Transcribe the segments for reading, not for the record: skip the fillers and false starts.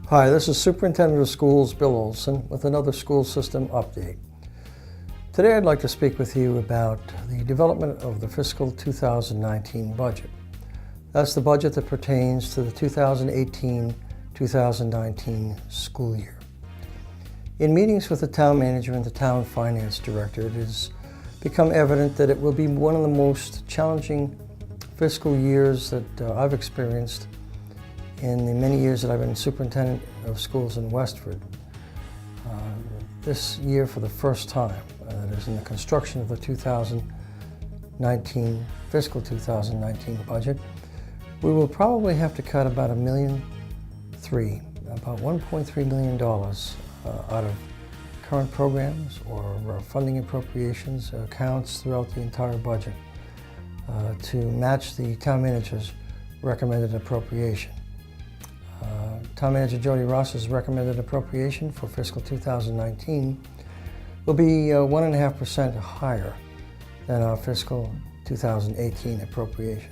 Hi, this is Superintendent of Schools Bill Olson with another school system update. Today I'd like to speak with you about the development of the fiscal 2019 budget. That's the budget that pertains to the 2018-2019 school year. In meetings with the town manager and the town finance director, it has become evident that it will be one of the most challenging fiscal years that I've experienced in the many years that I've been superintendent of schools in Westford. This year, for the first time, that is in the construction of the fiscal 2019 budget, we will probably have to cut about $1.3 million, about $1.3 million out of current programs or funding appropriations accounts throughout the entire budget to match the town manager's recommended appropriation. Town Manager Jody Ross's recommended appropriation for fiscal 2019 will be 1.5% higher than our fiscal 2018 appropriation.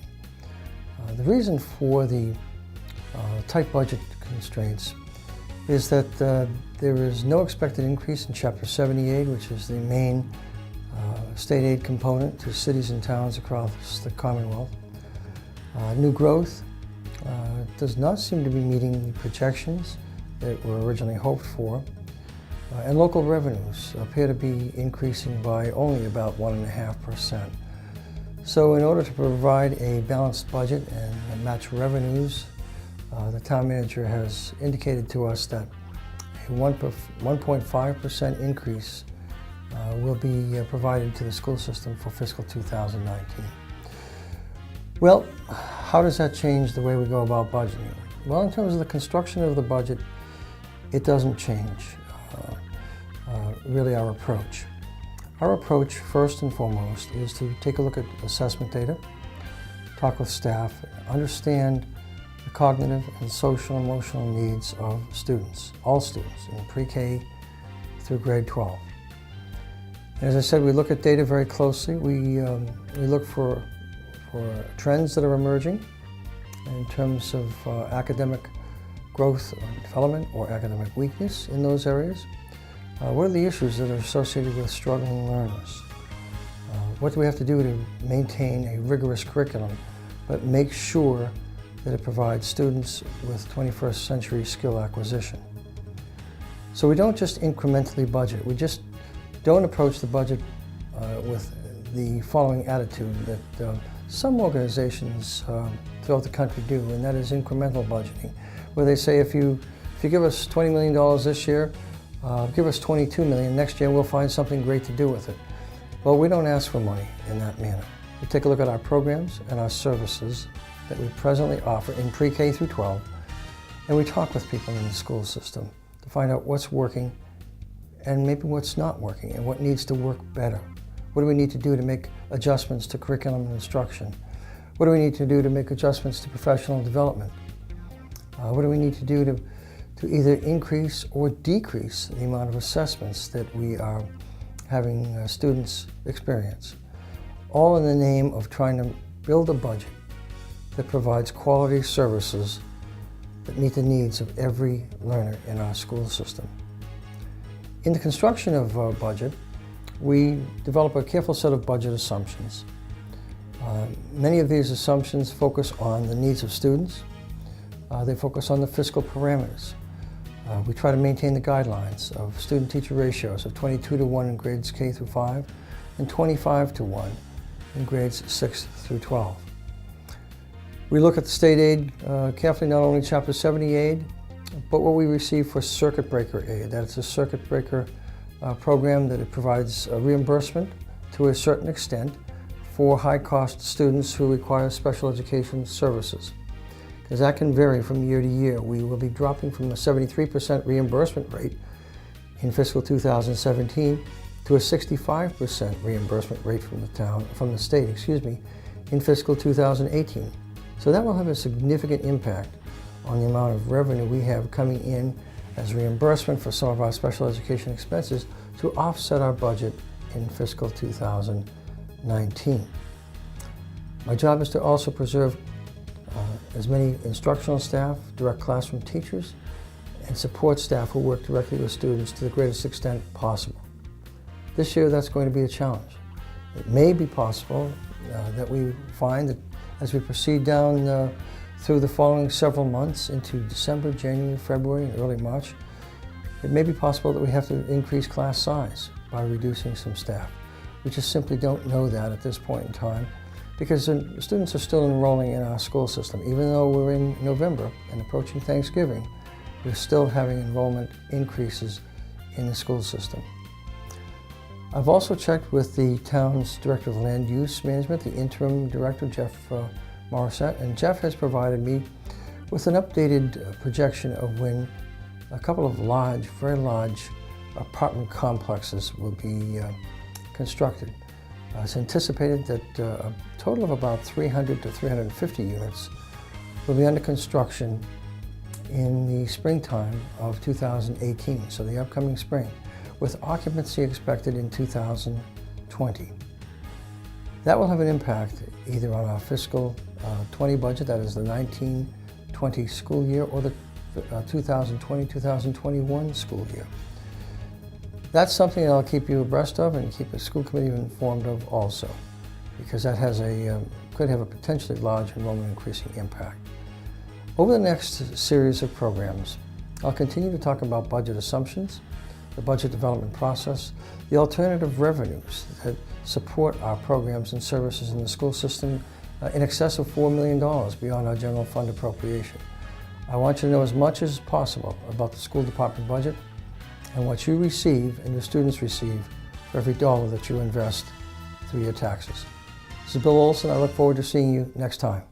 The reason for the tight budget constraints is that there is no expected increase in Chapter 78, which is the main state aid component to cities and towns across the Commonwealth. New growth does not seem to be meeting the projections that were originally hoped for, and local revenues appear to be increasing by only about 1.5%. So in order to provide a balanced budget and match revenues, the town manager has indicated to us that a 1.5% increase will be provided to the school system for fiscal 2019. Well, how does that change the way we go about budgeting? Well, in terms of the construction of the budget, it doesn't change really our approach. Our approach, first and foremost, is to take a look at assessment data, talk with staff, understand the cognitive and social and emotional needs of students, all students, in pre-K through grade 12. And as I said, we look at data very closely. We look for trends that are emerging in terms of academic growth or development or academic weakness in those areas. What are the issues that are associated with struggling learners? What do we have to do to maintain a rigorous curriculum, but make sure that it provides students with 21st century skill acquisition? So we don't just incrementally budget. We just don't approach the budget with the following attitude that some organizations throughout the country do, and that is incremental budgeting, where they say if you give us $20 million this year, give us $22 million next year, and we'll find something great to do with it. Well, we don't ask for money in that manner. We take a look at our programs and our services that we presently offer in pre-K through 12, and we talk with people in the school system to find out what's working and maybe what's not working and what needs to work better. What do we need to do to make adjustments to curriculum and instruction? What do we need to do to make adjustments to professional development? What do we need to do to either increase or decrease the amount of assessments that we are having students experience? All in the name of trying to build a budget that provides quality services that meet the needs of every learner in our school system. In the construction of our budget, we develop a careful set of budget assumptions. Many of these assumptions focus on the needs of students. They focus on the fiscal parameters. We try to maintain the guidelines of student-teacher ratios of 22:1 in grades K through 5 and 25:1 in grades 6 through 12. We look at the state aid carefully, not only Chapter 70 aid, but what we receive for circuit breaker aid. That's a circuit breaker program that it provides reimbursement to a certain extent for high-cost students who require special education services. Because that can vary from year to year. We will be dropping from the 73% reimbursement rate in fiscal 2017 to a 65% reimbursement rate from the state, in fiscal 2018. So that will have a significant impact on the amount of revenue we have coming in as reimbursement for some of our special education expenses to offset our budget in fiscal 2019. My job is to also preserve as many instructional staff, direct classroom teachers, and support staff who work directly with students to the greatest extent possible. This year, that's going to be a challenge. It may be possible that we find that as we proceed down through the following several months into December, January, February, and early March, it may be possible that we have to increase class size by reducing some staff. We just simply don't know that at this point in time because the students are still enrolling in our school system. Even though we're in November and approaching Thanksgiving, we're still having enrollment increases in the school system. I've also checked with the town's Director of Land Use Management, the interim director, Jeff Morissette, and Jeff has provided me with an updated projection of when a couple of large, very large apartment complexes will be constructed. It's anticipated that a total of about 300 to 350 units will be under construction in the springtime of 2018, so the upcoming spring, with occupancy expected in 2020. That will have an impact either on our fiscal 20 budget, that is the 19-20 school year, or the 2020-2021 school year. That's something that I'll keep you abreast of and keep the school committee informed of also, because that has could have a potentially large enrollment increasing impact. Over the next series of programs, I'll continue to talk about budget assumptions, the budget development process, the alternative revenues that support our programs and services in the school system in excess of $4 million beyond our general fund appropriation. I want you to know as much as possible about the school department budget and what you receive and your students receive for every dollar that you invest through your taxes. This is Bill Olson. I look forward to seeing you next time.